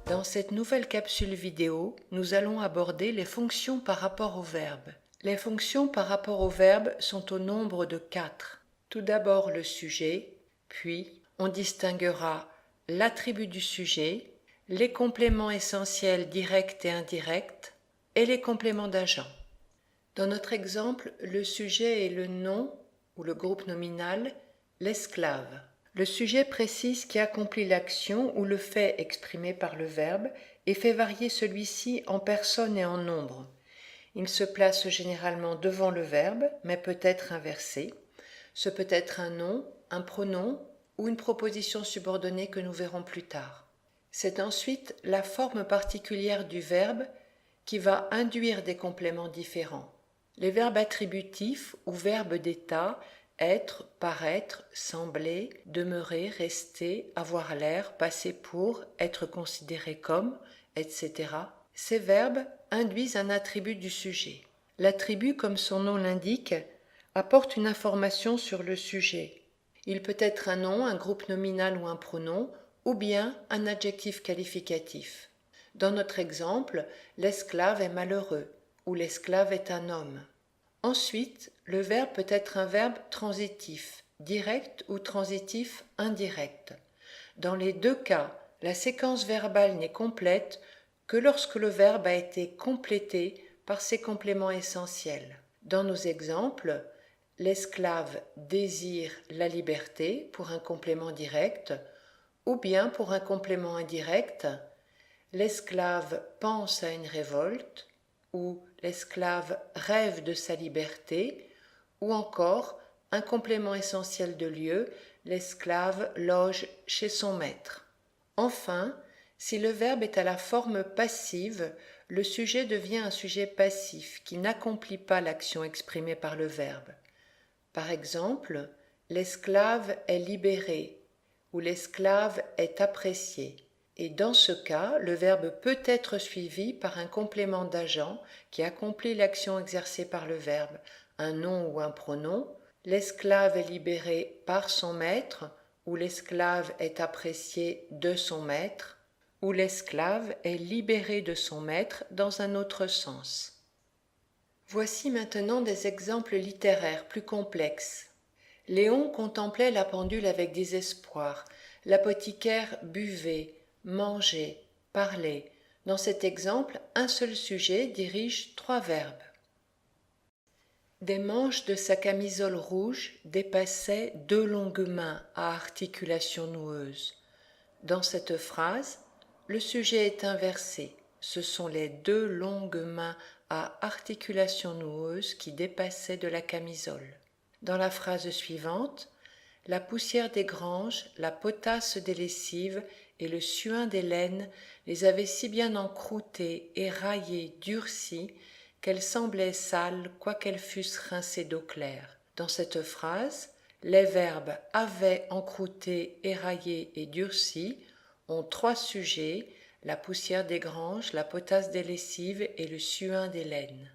Dans cette nouvelle capsule vidéo, nous allons aborder les fonctions par rapport au verbe. Les fonctions par rapport au verbe sont au nombre de 4. Tout d'abord le sujet, puis on distinguera l'attribut du sujet, les compléments essentiels directs et indirects et les compléments d'agent. Dans notre exemple, le sujet est le nom ou le groupe nominal, l'esclave. Le sujet précise qui accomplit l'action ou le fait exprimé par le verbe et fait varier celui-ci en personne et en nombre. Il se place généralement devant le verbe, mais peut être inversé. Ce peut être un nom, un pronom ou une proposition subordonnée que nous verrons plus tard. C'est ensuite la forme particulière du verbe qui va induire des compléments différents. Les verbes attributifs ou verbes d'état, être, paraître, sembler, demeurer, rester, avoir l'air, passer pour, être considéré comme, etc. Ces verbes induisent un attribut du sujet. L'attribut, comme son nom l'indique, apporte une information sur le sujet. Il peut être un nom, un groupe nominal ou un pronom, ou bien un adjectif qualificatif. Dans notre exemple, l'esclave est malheureux ou l'esclave est un homme. Ensuite, le verbe peut être un verbe transitif, direct ou transitif indirect. Dans les deux cas, la séquence verbale n'est complète que lorsque le verbe a été complété par ses compléments essentiels. Dans nos exemples, l'esclave désire la liberté pour un complément direct, ou bien pour un complément indirect, l'esclave pense à une révolte, ou l'esclave rêve de sa liberté, ou encore un complément essentiel de lieu, l'esclave loge chez son maître. Enfin, si le verbe est à la forme passive, le sujet devient un sujet passif qui n'accomplit pas l'action exprimée par le verbe. Par exemple, l'esclave est libéré ou l'esclave est apprécié. Et dans ce cas, le verbe peut être suivi par un complément d'agent qui accomplit l'action exercée par le verbe, un nom ou un pronom. L'esclave est libéré par son maître, ou l'esclave est apprécié de son maître, ou l'esclave est libéré de son maître dans un autre sens. Voici maintenant des exemples littéraires plus complexes. Léon contemplait la pendule avec désespoir. L'apothicaire buvait, mangeait, parlait. Dans cet exemple, un seul sujet dirige 3 verbes. Des manches de sa camisole rouge dépassaient 2 longues mains à articulation noueuse. Dans cette phrase, le sujet est inversé. Ce sont les 2 longues mains à articulation noueuse qui dépassaient de la camisole. Dans la phrase suivante, la poussière des granges, la potasse des lessives et le suint des laines les avaient si bien encroûtées, éraillées, durcies, qu'elles semblaient sales quoiqu'elles fussent rincées d'eau claire. Dans cette phrase, les verbes avaient encroûté, éraillé et durci ont 3 sujets, la poussière des granges, la potasse des lessives et le suint des laines.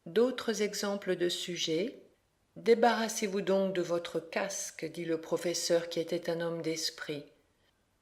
D'autres exemples de sujets. Débarrassez-vous donc de votre casque, dit le professeur qui était un homme d'esprit.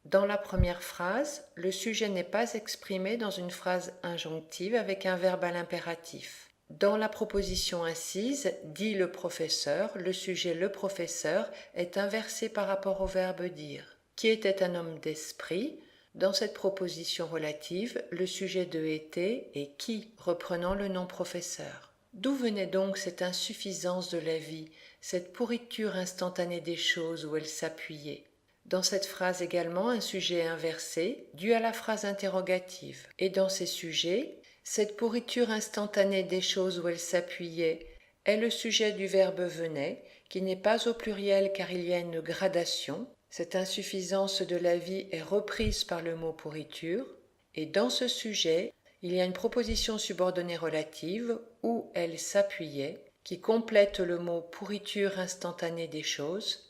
Dans la première phrase, le sujet n'est pas exprimé dans une phrase injonctive avec un verbe à l'impératif. Dans la proposition incise, dit le professeur, le sujet le professeur est inversé par rapport au verbe dire. Qui était un homme d'esprit? Dans cette proposition relative, le sujet de était est qui, reprenant le nom professeur. D'où venait donc cette insuffisance de la vie, cette pourriture instantanée des choses où elle s'appuyait? Dans cette phrase également, un sujet est inversé, dû à la phrase interrogative. Et dans ces sujets, cette pourriture instantanée des choses où elle s'appuyait est le sujet du verbe venait, qui n'est pas au pluriel car il y a une gradation. Cette insuffisance de la vie est reprise par le mot pourriture. Et dans ce sujet, il y a une proposition subordonnée relative où elle s'appuyait, qui complète le mot pourriture instantanée des choses.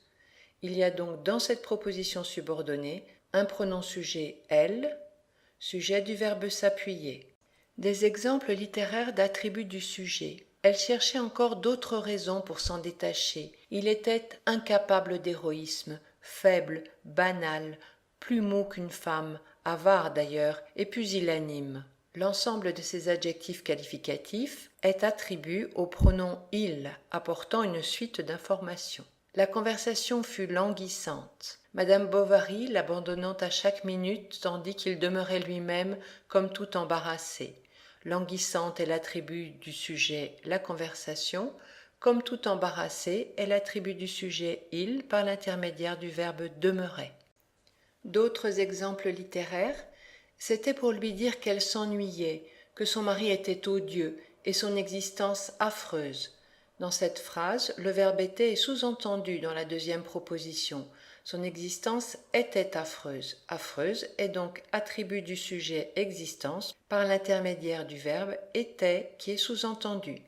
Il y a donc dans cette proposition subordonnée un pronom sujet elle, sujet du verbe s'appuyer. Des exemples littéraires d'attributs du sujet. Elle cherchait encore d'autres raisons pour s'en détacher. Il était incapable d'héroïsme, faible, banal, plus mou qu'une femme, avare d'ailleurs, et pusillanime. L'ensemble de ces adjectifs qualificatifs est attribué au pronom il, apportant une suite d'informations. La conversation fut languissante. Madame Bovary l'abandonnant à chaque minute tandis qu'il demeurait lui-même comme tout embarrassé. Languissante est l'attribut du sujet la conversation, comme tout embarrassé est l'attribut du sujet il par l'intermédiaire du verbe demeurer. D'autres exemples littéraires, c'était pour lui dire qu'elle s'ennuyait, que son mari était odieux et son existence affreuse. Dans cette phrase, le verbe était est sous-entendu dans la deuxième proposition. Son existence était affreuse. Affreuse est donc attribut du sujet existence par l'intermédiaire du verbe était qui est sous-entendu.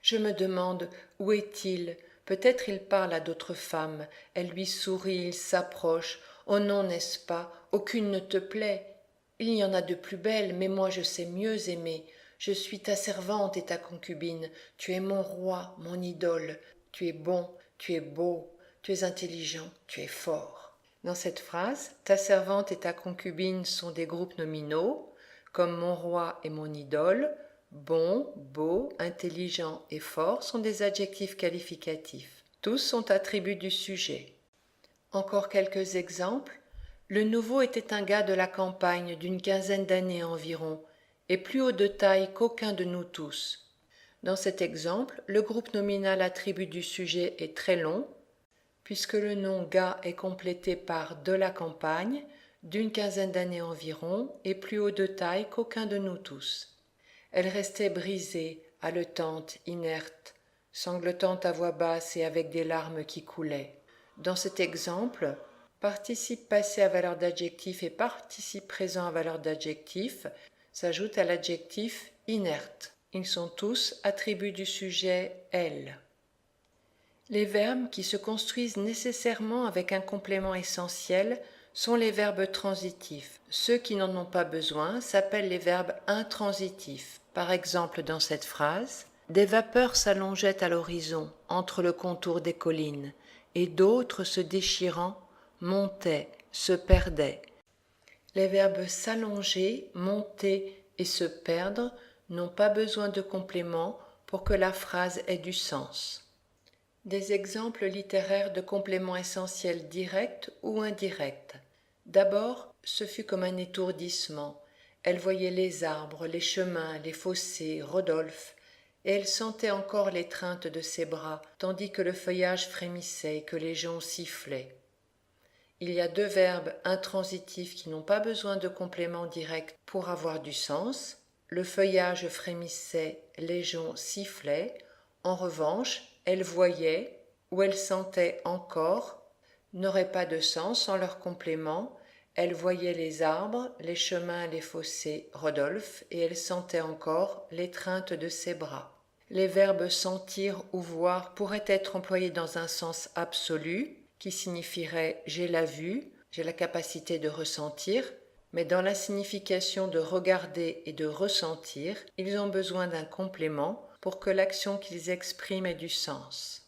Je me demande où est-il? Peut-être il parle à d'autres femmes. Elle lui sourit, il s'approche. Oh non, n'est-ce pas? Aucune ne te plaît. Il y en a de plus belles, mais moi je sais mieux aimer. Je suis ta servante et ta concubine. Tu es mon roi, mon idole. Tu es bon, tu es beau, tu es intelligent, tu es fort. Dans cette phrase, ta servante et ta concubine sont des groupes nominaux, comme mon roi et mon idole. Bon, beau, intelligent et fort sont des adjectifs qualificatifs. Tous sont attributs du sujet. Encore quelques exemples. Le nouveau était un gars de la campagne d'une quinzaine d'années environ, et plus haut de taille qu'aucun de nous tous. Dans cet exemple, le groupe nominal attribut du sujet est très long, puisque le nom gars est complété par de la campagne, d'une quinzaine d'années environ, et plus haut de taille qu'aucun de nous tous. Elle restait brisée, haletante, inerte, sanglotant à voix basse et avec des larmes qui coulaient. Dans cet exemple, participe passé à valeur d'adjectif et participe présent à valeur d'adjectif s'ajoutent à l'adjectif inerte. Ils sont tous attributs du sujet elle. Les verbes qui se construisent nécessairement avec un complément essentiel sont les verbes transitifs. Ceux qui n'en ont pas besoin s'appellent les verbes intransitifs. Par exemple, dans cette phrase, des vapeurs s'allongeaient à l'horizon, entre le contour des collines, et d'autres se déchirant, montaient, se perdaient. Les verbes s'allonger, monter et se perdre n'ont pas besoin de complément pour que la phrase ait du sens. Des exemples littéraires de compléments essentiels directs ou indirects. D'abord, ce fut comme un étourdissement. Elle voyait les arbres, les chemins, les fossés, Rodolphe, et elle sentait encore l'étreinte de ses bras, tandis que le feuillage frémissait et que les joncs sifflaient. Il y a deux verbes intransitifs qui n'ont pas besoin de complément direct pour avoir du sens. Le feuillage frémissait, les joncs sifflaient. En revanche, elle voyait ou elle sentait encore n'aurait pas de sens sans leur complément. Elle voyait les arbres, les chemins, les fossés, Rodolphe, et elle sentait encore l'étreinte de ses bras. Les verbes sentir ou voir pourraient être employés dans un sens absolu, qui signifierait j'ai la vue, j'ai la capacité de ressentir, mais dans la signification de regarder et de ressentir, ils ont besoin d'un complément pour que l'action qu'ils expriment ait du sens.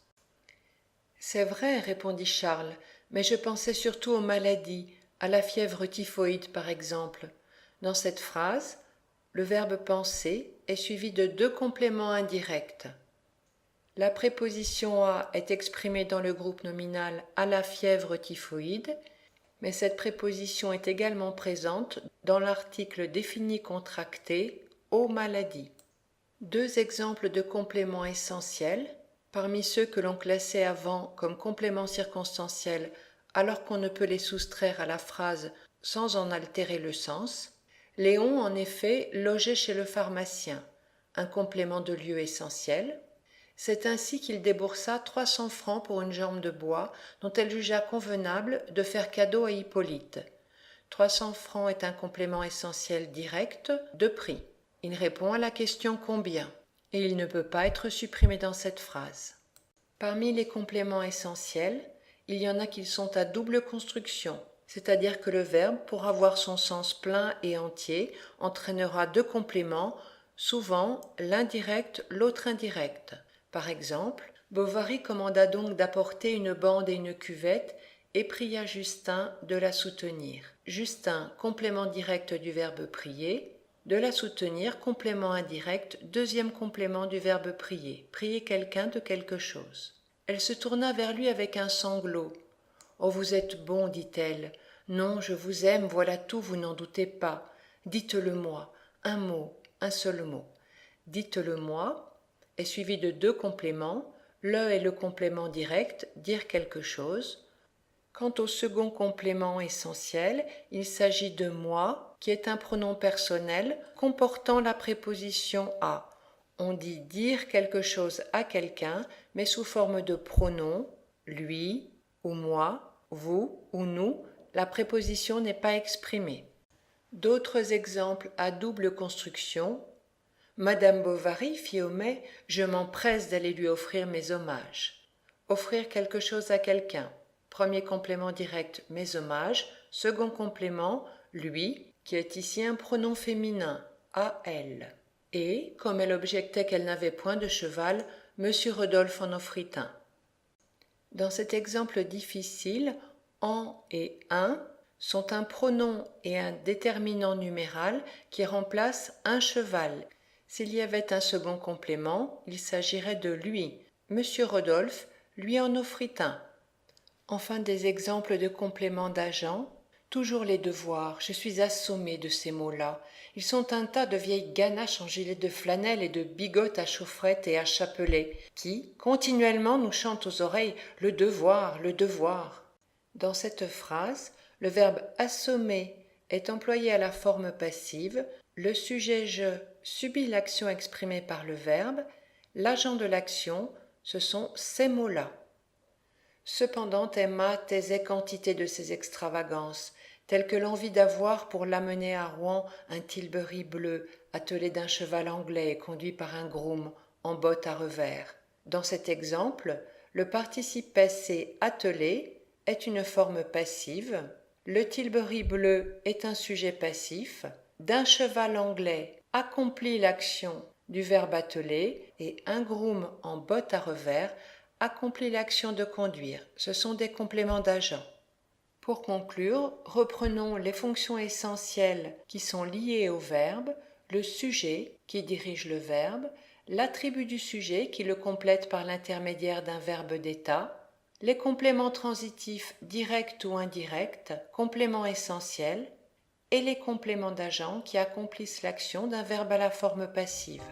C'est vrai, répondit Charles, mais je pensais surtout aux maladies, à la fièvre typhoïde par exemple. Dans cette phrase, le verbe penser est suivi de deux compléments indirects. La préposition à est exprimée dans le groupe nominal à la fièvre typhoïde, mais cette préposition est également présente dans l'article défini contracté aux maladies. Deux exemples de compléments essentiels, parmi ceux que l'on classait avant comme compléments circonstanciels alors qu'on ne peut les soustraire à la phrase sans en altérer le sens. Léon, en effet, logeait chez le pharmacien, un complément de lieu essentiel. C'est ainsi qu'il déboursa 300 francs pour une jambe de bois dont elle jugea convenable de faire cadeau à Hippolyte. 300 francs est un complément essentiel direct de prix. Il répond à la question combien et il ne peut pas être supprimé dans cette phrase. Parmi les compléments essentiels, il y en a qui sont à double construction, c'est-à-dire que le verbe, pour avoir son sens plein et entier, entraînera deux compléments, souvent l'un direct, l'autre indirect. Par exemple, Bovary commanda donc d'apporter une bande et une cuvette et pria Justin de la soutenir. Justin, complément direct du verbe prier, de la soutenir, complément indirect, deuxième complément du verbe prier, prier quelqu'un de quelque chose. Elle se tourna vers lui avec un sanglot. Oh, vous êtes bon, dit-elle. Non, je vous aime, voilà tout, vous n'en doutez pas. Dites-le-moi, un mot, un seul mot. Dites-le-moi est suivi de deux compléments. Le est le complément direct, dire quelque chose. Quant au second complément essentiel, il s'agit de moi, qui est un pronom personnel comportant la préposition à. On dit dire quelque chose à quelqu'un, mais sous forme de pronom, lui ou moi, vous ou nous, la préposition n'est pas exprimée. D'autres exemples à double construction. Madame Bovary, fit Homais, je m'empresse d'aller lui offrir mes hommages. Offrir quelque chose à quelqu'un. Premier complément direct, mes hommages. Second complément, lui, qui est ici un pronom féminin, à elle. Et, comme elle objectait qu'elle n'avait point de cheval, monsieur Rodolphe en offrit un. Dans cet exemple difficile, en et un sont un pronom et un déterminant numéral qui remplacent un cheval. S'il y avait un second complément, il s'agirait de lui. Monsieur Rodolphe lui en offrit un. Enfin, des exemples de compléments d'agents. Toujours les devoirs, je suis assommée de ces mots-là. Ils sont un tas de vieilles ganaches en gilet de flanelle et de bigotes à chaufferette et à chapelet, qui, continuellement, nous chantent aux oreilles le devoir, le devoir. Dans cette phrase, le verbe assommer est employé à la forme passive, le sujet je subit l'action exprimée par le verbe, l'agent de l'action, ce sont ces mots-là. Cependant Emma taisait quantité de ces extravagances, telles que l'envie d'avoir pour l'amener à Rouen un tilbury bleu, attelé d'un cheval anglais et conduit par un groom en bottes à revers. Dans cet exemple, le participe passé attelé est une forme passive, le tilbury bleu est un sujet passif, d'un cheval anglais accomplit l'action du verbe atteler et un groom en bottes à revers accomplit l'action de conduire. Ce sont des compléments d'agents. Pour conclure, reprenons les fonctions essentielles qui sont liées au verbe, le sujet qui dirige le verbe, l'attribut du sujet qui le complète par l'intermédiaire d'un verbe d'état, les compléments transitifs directs ou indirects, compléments essentiels, et les compléments d'agents qui accomplissent l'action d'un verbe à la forme passive.